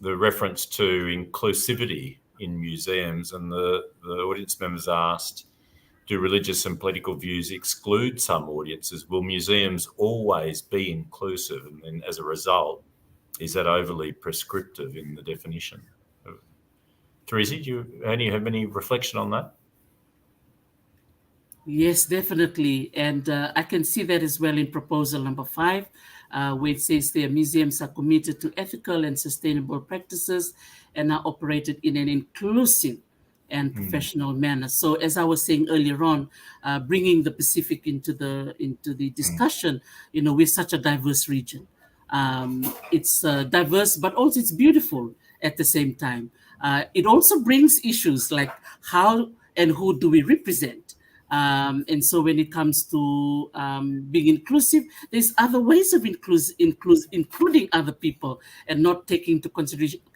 the reference to inclusivity in museums, and the audience members asked, do religious and political views exclude some audiences? Will museums always be inclusive? And then as a result, is that overly prescriptive in the definition? Tarisi, do you have any reflection on that? Yes, definitely. And I can see that as well in proposal number 5, where it says their museums are committed to ethical and sustainable practices and are operated in an inclusive and professional manner. So as I was saying earlier on, bringing the Pacific into the discussion, we're such a diverse region. It's diverse, but also it's beautiful at the same time. It also brings issues like how and who do we represent? And so when it comes to being inclusive, there's other ways of including other people and not taking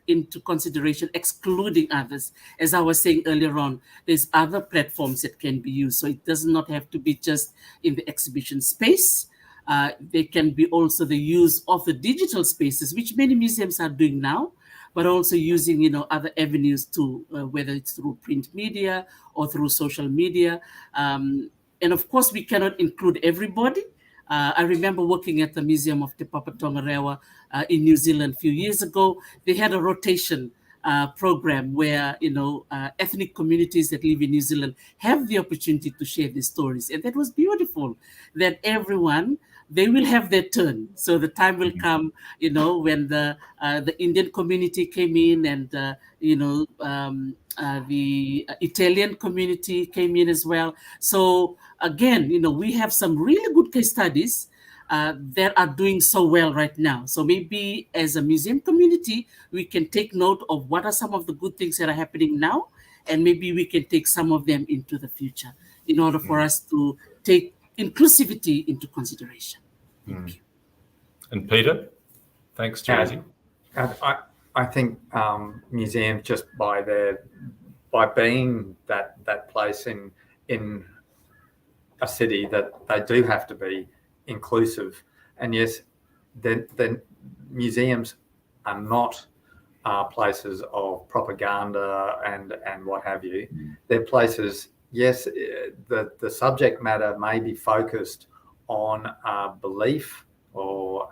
into consideration excluding others. As I was saying earlier on, there's other platforms that can be used. So it does not have to be just in the exhibition space. There can be also the use of the digital spaces, which many museums are doing now, but also using, other avenues too, whether it's through print media or through social media. And of course, we cannot include everybody. I remember working at the Museum of Te Papa Tongarewa in New Zealand a few years ago. They had a rotation program where, ethnic communities that live in New Zealand have the opportunity to share their stories. And that was beautiful, that everyone they will have their turn. So the time will come, when the Indian community came in, and the Italian community came in as well. So again, we have some really good case studies that are doing so well right now. So maybe as a museum community, we can take note of what are some of the good things that are happening now, and maybe we can take some of them into the future in order for us to take inclusivity into consideration. Thank you. And Peter, thanks, Tarisi. I think museums, just by being that place in a city, that they do have to be inclusive. And yes, the museums are not places of propaganda and what have you. They're places, yes, the subject matter may be focused on belief, or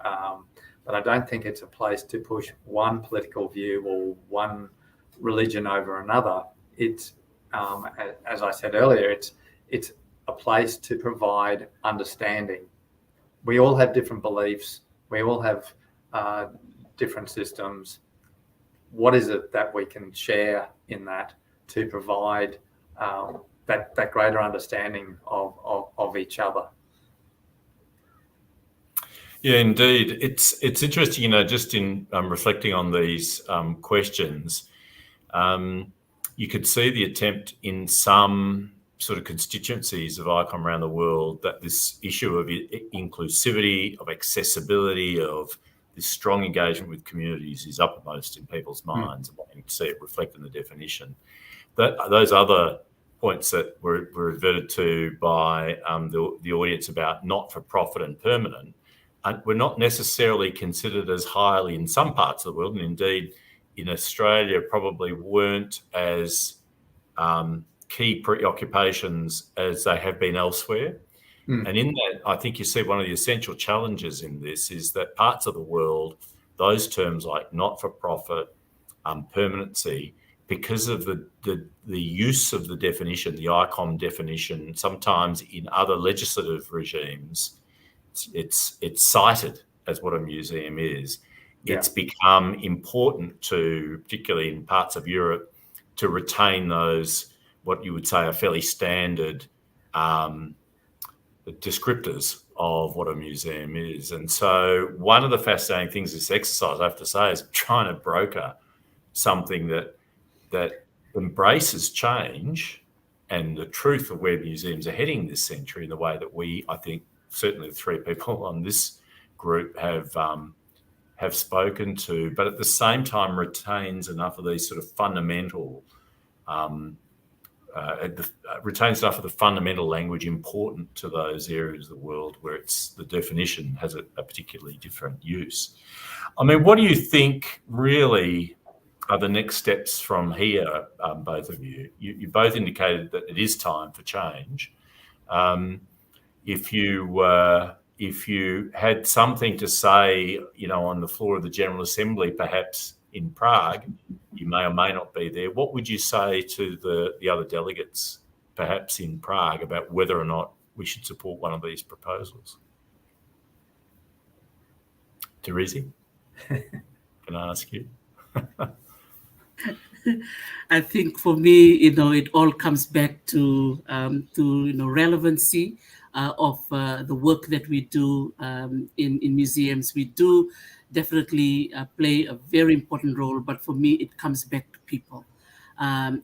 but I don't think it's a place to push one political view or one religion over another. It's as I said earlier, it's a place to provide understanding. We all have different beliefs. We all have different systems. What is it that we can share in that to provide that greater understanding of each other? Yeah, indeed. It's interesting, just in reflecting on these questions, you could see the attempt in some sort of constituencies of ICOM around the world that this issue of inclusivity, of accessibility, of this strong engagement with communities is uppermost in people's minds, and wanting to see it reflected in the definition. Those other points that were reverted to by the audience about not-for-profit and permanent were not necessarily considered as highly in some parts of the world, and indeed in Australia probably weren't as key preoccupations as they have been elsewhere. And in that, I think you see one of the essential challenges in this is that parts of the world, those terms like not-for-profit, permanency, because of the use of the definition, the ICOM definition, sometimes in other legislative regimes, it's cited as what a museum is. Yeah. It's become important to, particularly in parts of Europe, to retain those, what you would say are fairly standard descriptors of what a museum is. And so one of the fascinating things this exercise, I have to say, is trying to broker something that embraces change and the truth of where museums are heading this century in the way that we, I think, certainly the three people on this group have spoken to, but at the same time retains enough of these sort of fundamental, retains enough of the fundamental language important to those areas of the world where the definition has a particularly different use. I mean, what do you think really are the next steps from here, both of you? You both indicated that it is time for change. If you had something to say, on the floor of the General Assembly, perhaps in Prague, you may or may not be there, what would you say to the other delegates, perhaps in Prague, about whether or not we should support one of these proposals? Tarisi, can I ask you? I think for me, it all comes back to relevancy of the work that we do in museums. We do definitely play a very important role, but for me, it comes back to people.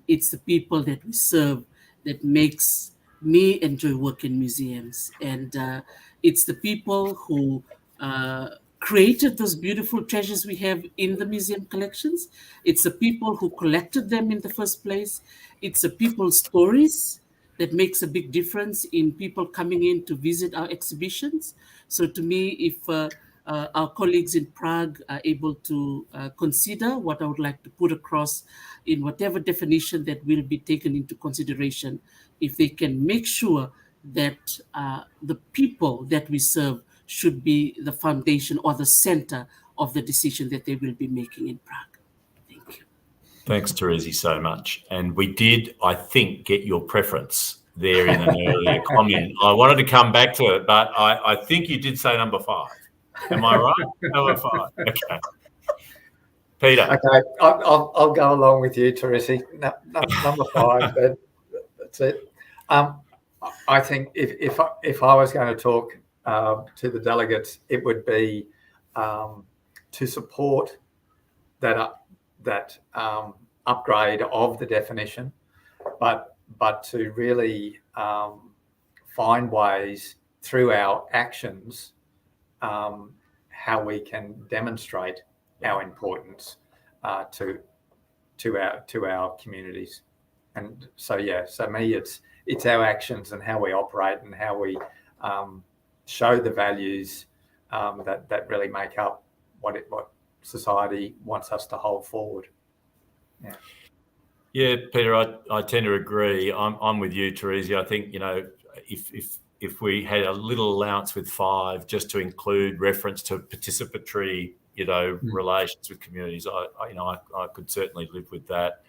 It's the people that we serve that makes me enjoy work in museums. And it's the people who created those beautiful treasures we have in the museum collections. It's the people who collected them in the first place. It's the people's stories that makes a big difference in people coming in to visit our exhibitions. So to me, if our colleagues in Prague are able to consider what I would like to put across in whatever definition that will be taken into consideration, if they can make sure that the people that we serve should be the foundation or the center of the decision that they will be making in Prague. Thank you. Thanks, Tarisi, so much. And we did, I think, get your preference there in an earlier comment. I wanted to come back to it, but I think you did say number 5. Am I right? Number 5. Okay. Peter. Okay, I'll go along with you, Tarisi. Number 5, but that's it. I think if I was going to talk to the delegates, it would be to support that upgrade of the definition, but to really find ways through our actions how we can demonstrate our importance to our communities. And so me it's our actions and how we operate and how we show the values that really make up what society wants us to hold forward. Yeah, Peter, I tend to agree. I'm with you, Tarisi. I think, if we had a little allowance with 5 just to include reference to participatory, relations with communities, I could certainly live with that.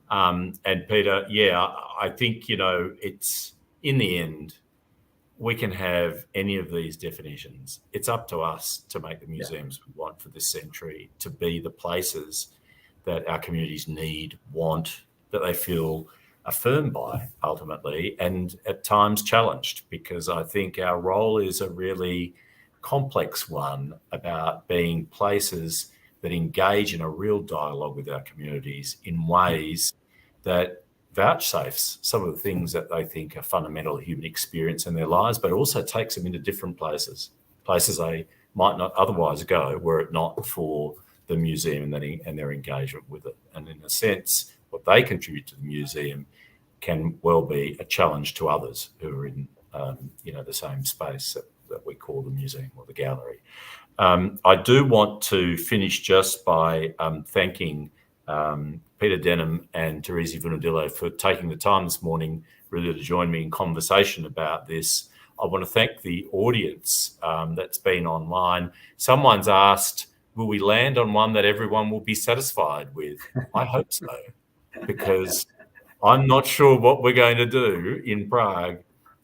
And Peter, I think, it's in the end, we can have any of these definitions. It's up to us to make the museums we want for this century to be the places that our communities need, want, that they feel affirmed by ultimately, and at times challenged, because I think our role is a really complex one about being places that engage in a real dialogue with our communities in ways that vouchsafes some of the things that they think are fundamental human experience in their lives, but also takes them into different places they might not otherwise go were it not for the museum and their engagement with it. And in a sense, what they contribute to the museum can well be a challenge to others who are in the same space that we call the museum or the gallery. I do want to finish just by thanking Peter Denham and Tarisi Vunidilo for taking the time this morning really to join me in conversation about this. I want to thank the audience that's been online. Someone's asked, will we land on one that everyone will be satisfied with? I hope so, because I'm not sure what we're going to do in Prague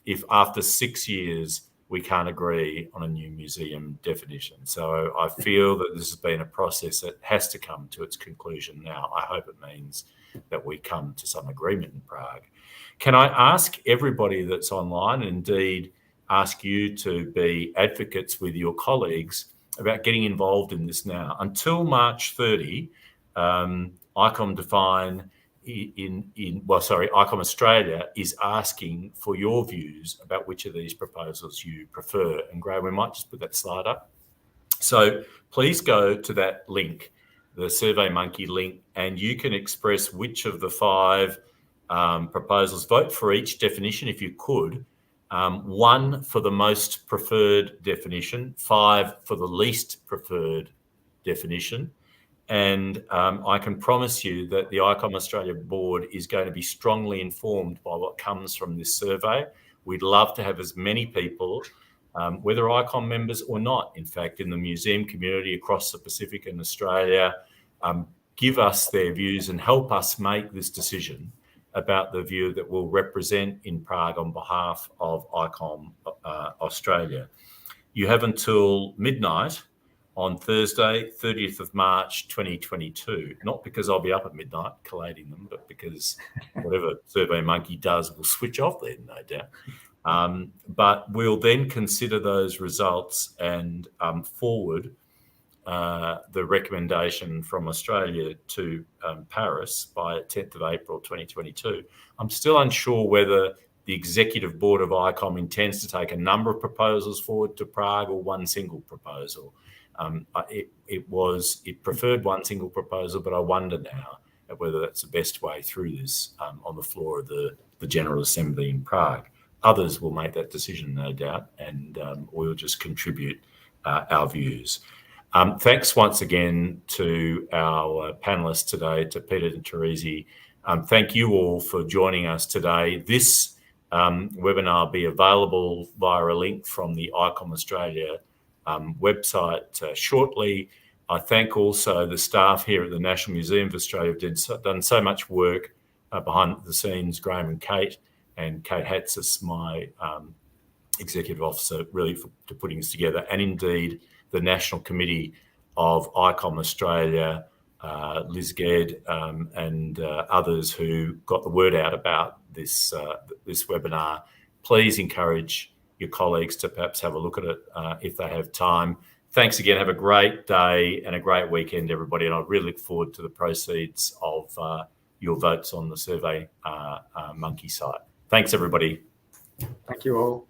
if after 6 years we can't agree on a new museum definition. So I feel that this has been a process that has to come to its conclusion now. I hope it means that we come to some agreement in Prague. Can I ask everybody that's online, and indeed ask you to be advocates with your colleagues about getting involved in this now? Until March 30, ICOM ICOM Australia is asking for your views about which of these proposals you prefer. And Graham, we might just put that slide up. So please go to that link, the SurveyMonkey link, and you can express which of the 5 proposals. Vote for each definition if you could. 1 for the most preferred definition, 5 for the least preferred definition. And I can promise you that the ICOM Australia board is going to be strongly informed by what comes from this survey. We'd love to have as many people, whether ICOM members or not, in fact, in the museum community across the Pacific and Australia, give us their views and help us make this decision about the view that we'll represent in Prague on behalf of ICOM Australia. You have until midnight on Thursday, 30th of March, 2022, not because I'll be up at midnight collating them, but because whatever SurveyMonkey does will switch off then, no doubt. But we'll then consider those results and forward the recommendation from Australia to Paris by 10th of April 2022. I'm still unsure whether the executive board of ICOM intends to take a number of proposals forward to Prague or one single proposal. It preferred one single proposal, but I wonder now whether that's the best way through this on the floor of the General Assembly in Prague. Others will make that decision, no doubt, and we'll just contribute our views. Thanks once again to our panellists today, to Peter and Tarisi. Thank you all for joining us today. This webinar will be available via a link from the ICOM Australia website shortly. I thank also the staff here at the National Museum of Australia who've done so much work behind the scenes, Graham and Kate, and Kate Hatzis, my executive officer, really for putting this together, and indeed the National Committee of ICOM Australia, Liz Ged, and others who got the word out about this this webinar. Please encourage your colleagues to perhaps have a look at it if they have time. Thanks again. Have a great day and a great weekend, everybody. And I really look forward to the proceeds of your votes on the Survey Monkey site. Thanks, everybody. Thank you all.